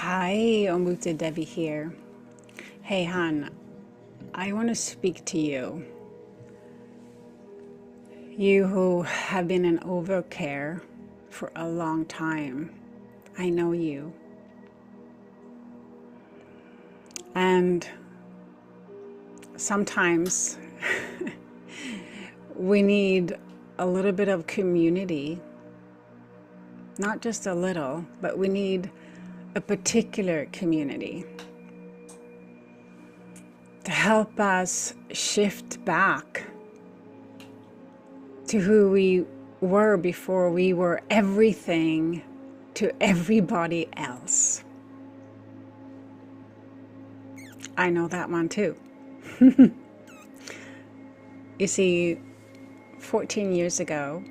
Hi, Ombute Devi here. Hey, Han, I want to speak to you. You who have been in overcare for a long time. I know you. And sometimes we need a little bit of community. Not just a little, but we need a particular community to help us shift back to who we were before we were everything to everybody else. I know that one too. You see, 14 years ago,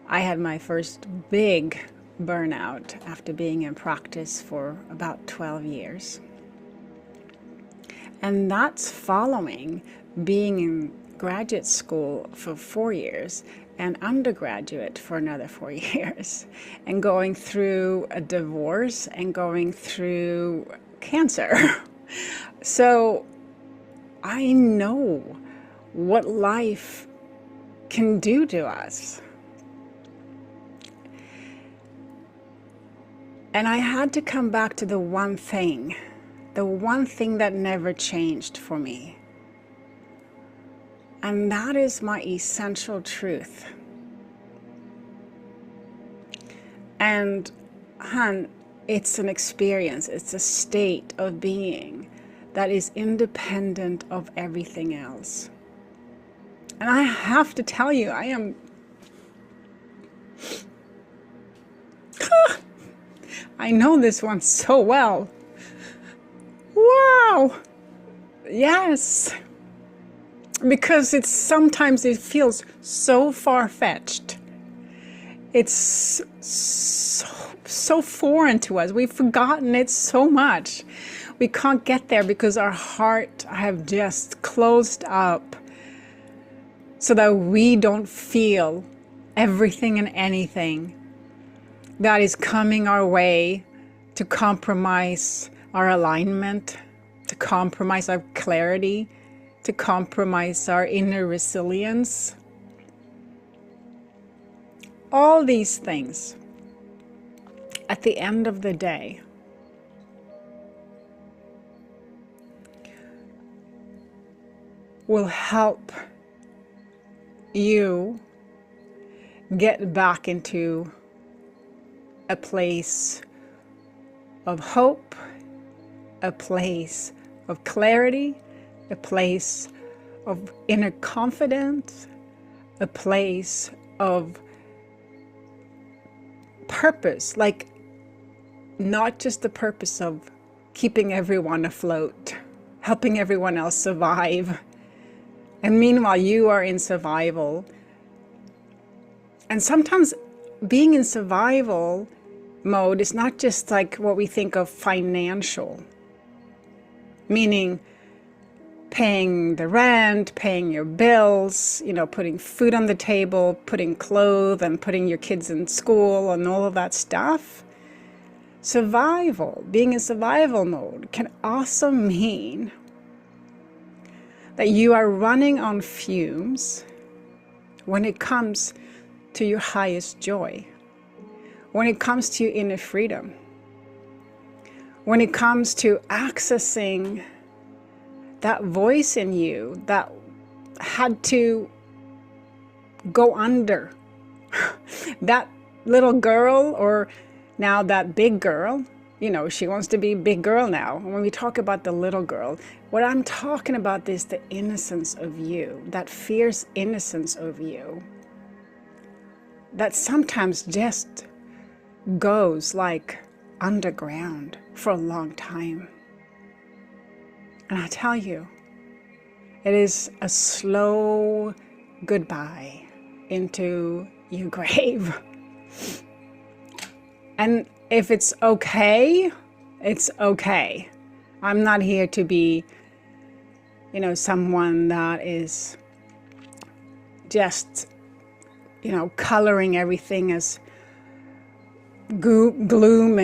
I had my first big burnout after being in practice for about 12 years. And that's following being in graduate school for 4 years and undergraduate for another 4 years, and going through a divorce and going through cancer. So I know what life can do to us. And I had to come back to the one thing that never changed for me. And that is my essential truth. And, Han, it's an experience, it's a state of being that is independent of everything else. And I have to tell you, I know this one so well. Wow. Yes. Because sometimes it feels so far-fetched. It's so foreign to us. We've forgotten it so much. We can't get there because our heart have just closed up so that we don't feel everything and anything that is coming our way to compromise our alignment, to compromise our clarity, to compromise our inner resilience. All these things, at the end of the day, will help you get back into a place of hope, a place of clarity, a place of inner confidence, a place of purpose, like not just the purpose of keeping everyone afloat, helping everyone else survive. And meanwhile, you are in survival. And sometimes being in survival mode is not just like what we think of financial, meaning paying the rent, paying your bills, putting food on the table, putting clothes and putting your kids in school and all of that stuff. Survival, being in survival mode can also mean that you are running on fumes when it comes to your highest joy, when it comes to your inner freedom, when it comes to accessing that voice in you that had to go under. That little girl, or now that big girl, she wants to be a big girl now. And when we talk about the little girl, what I'm talking about is the innocence of you, that fierce innocence of you, that sometimes just goes like underground for a long time. And I tell you, it is a slow goodbye into your grave. And if it's okay, it's okay. I'm not here to be, someone that is just, coloring everything as gloom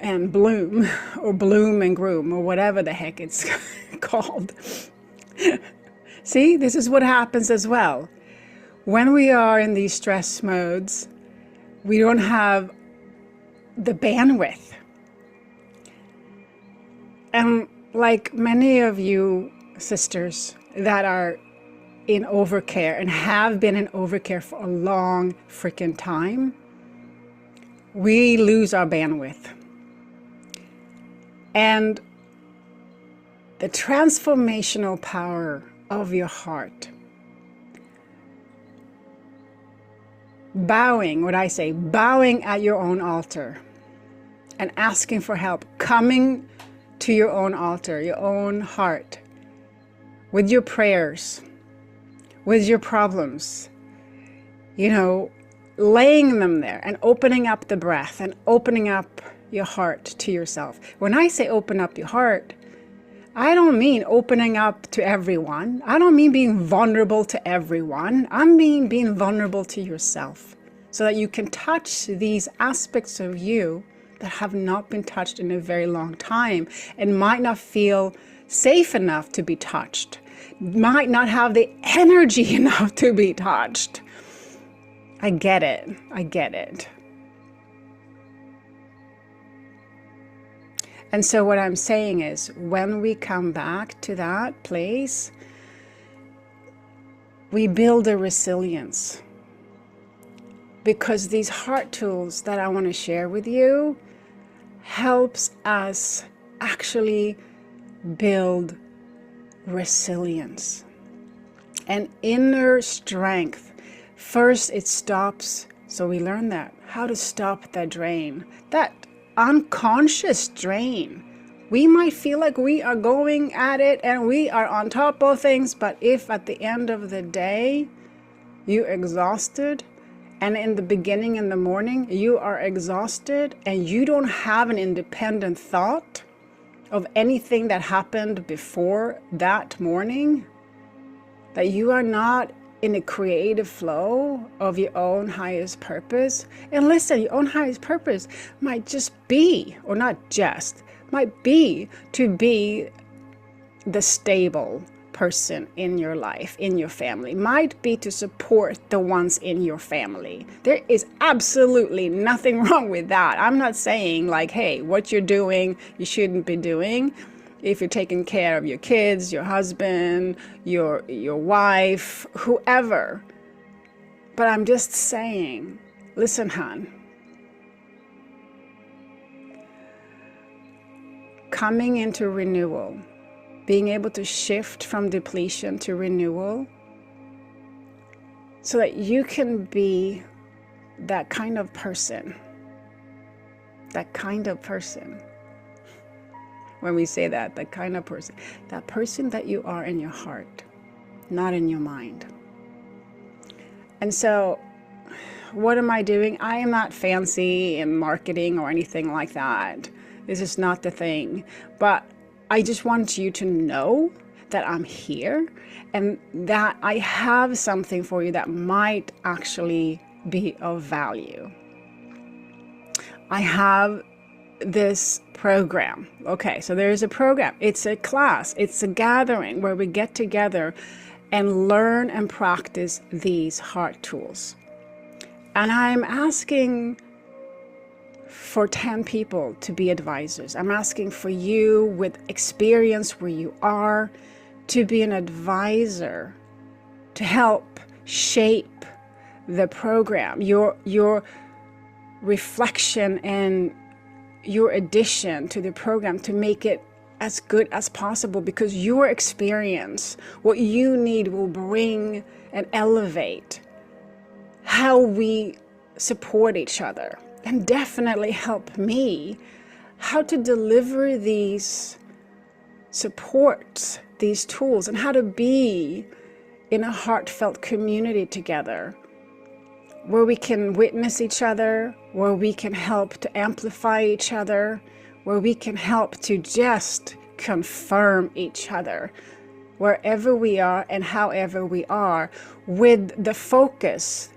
and bloom, or bloom and groom, or whatever the heck it's called. See, this is what happens as well. When we are in these stress modes, we don't have the bandwidth. And like many of you sisters that are in overcare and have been in overcare for a long freaking time, we lose our bandwidth. And the transformational power of your heart, bowing at your own altar and asking for help, coming to your own altar, your own heart, with your prayers, with your problems, laying them there and opening up the breath and opening up your heart to yourself. When I say open up your heart, I don't mean opening up to everyone. I don't mean being vulnerable to everyone. I mean being vulnerable to yourself so that you can touch these aspects of you that have not been touched in a very long time and might not feel safe enough to be touched, might not have the energy enough to be touched. I get it. And so what I'm saying is, when we come back to that place, we build a resilience. Because these heart tools that I want to share with you helps us actually build resilience and inner strength. First, it stops. So we learn that, how to stop that drain, that unconscious drain. We might feel like we are going at it and we are on top of things, but if at the end of the day you're exhausted, and in the beginning in the morning you are exhausted and you don't have an independent thought of anything that happened before that morning, that you are not in a creative flow of your own highest purpose. And listen, your own highest purpose might just be, or not just, might be to be the stable person in your life, in your family, might be to support the ones in your family. There is absolutely nothing wrong with that. I'm not saying like, hey, what you're doing, you shouldn't be doing. If you're taking care of your kids, your husband, your wife, whoever. But I'm just saying, listen, hon. Coming into renewal, being able to shift from depletion to renewal so that you can be that kind of person. When we say that kind of person that you are in your heart, not in your mind. And so what am I doing? I am not fancy in marketing or anything like that. This is not the thing. But I just want you to know that I'm here and that I have something for you that might actually be of value. I have this program. Okay, so there's a program. It's a class. It's a gathering where we get together and learn and practice these heart tools. And I'm asking for 10 people to be advisors. I'm asking for you with experience where you are to be an advisor to help shape the program, your reflection and your addition to the program to make it as good as possible, because your experience, what you need, will bring and elevate how we support each other, and definitely help me how to deliver these supports, these tools, and how to be in a heartfelt community together where we can witness each other, where we can help to amplify each other, where we can help to just confirm each other, wherever we are and however we are, with the focus,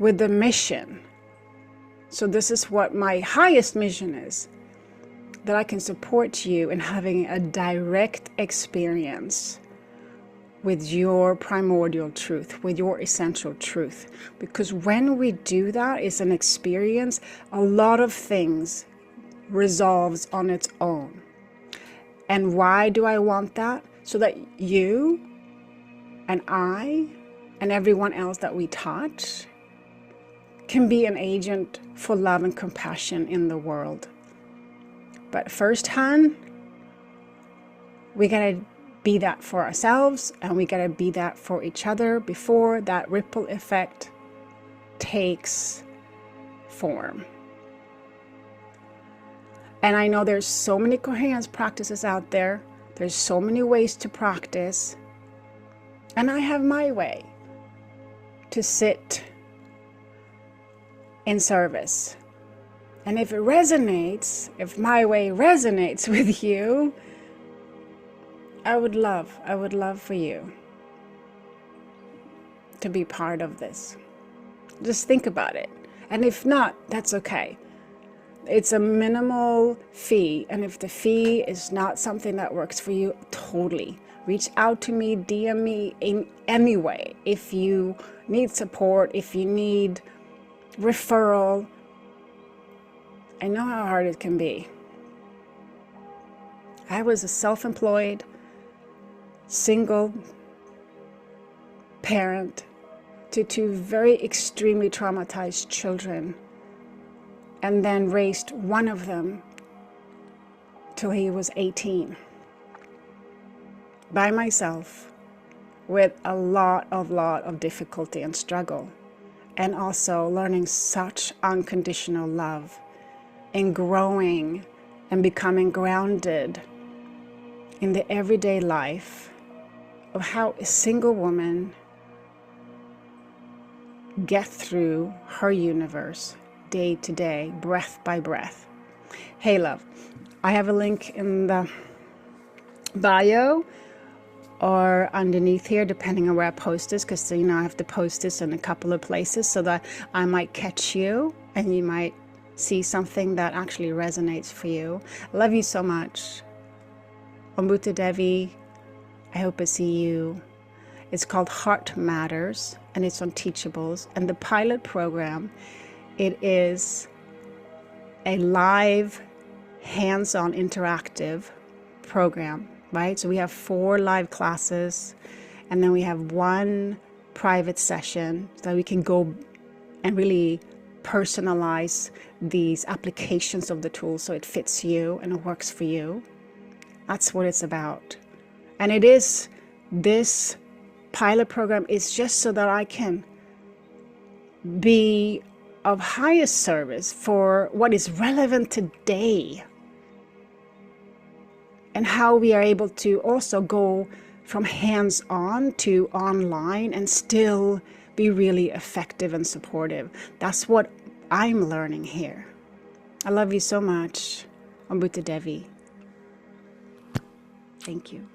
with the mission, So this is what my highest mission is, that I can support you in having a direct experience with your primordial truth, with your essential truth. Because when we do that, it's an experience, a lot of things resolves on its own. And why do I want that? So that you and I and everyone else that we touch can be an agent for love and compassion in the world. But firsthand, we gotta be that for ourselves, and we gotta be that for each other before that ripple effect takes form. And I know there's so many coherence practices out there. There's so many ways to practice. And I have my way to sit in service. And if it resonates, if my way resonates with you, I would love for you to be part of this. Just think about it. And if not, that's okay. It's a minimal fee. And if the fee is not something that works for you, totally. Reach out to me, DM me in any way. If you need support, if you need referral, I know how hard it can be. I was a self-employed, single parent to two very extremely traumatized children, and then raised one of them till he was 18 by myself, with a lot of difficulty and struggle, and also learning such unconditional love and growing and becoming grounded in the everyday life of how a single woman gets through her universe day to day, breath by breath. Hey love, I have a link in the bio or underneath here, depending on where I post this, because I have to post this in a couple of places so that I might catch you and you might see something that actually resonates for you. I love you so much. Ombute Devi, I hope I see you. It's called Heart Matters, and it's on Teachables. And the pilot program, it is a live, hands-on, interactive program, right? So we have 4 live classes, and then we have 1 private session so that we can go and really personalize these applications of the tool so it fits you and it works for you. That's what it's about. And it is, this pilot program is just so that I can be of highest service for what is relevant today, and how we are able to also go from hands-on to online and still be really effective and supportive. That's what I'm learning here. I love you so much. Ombute Devi. Thank you.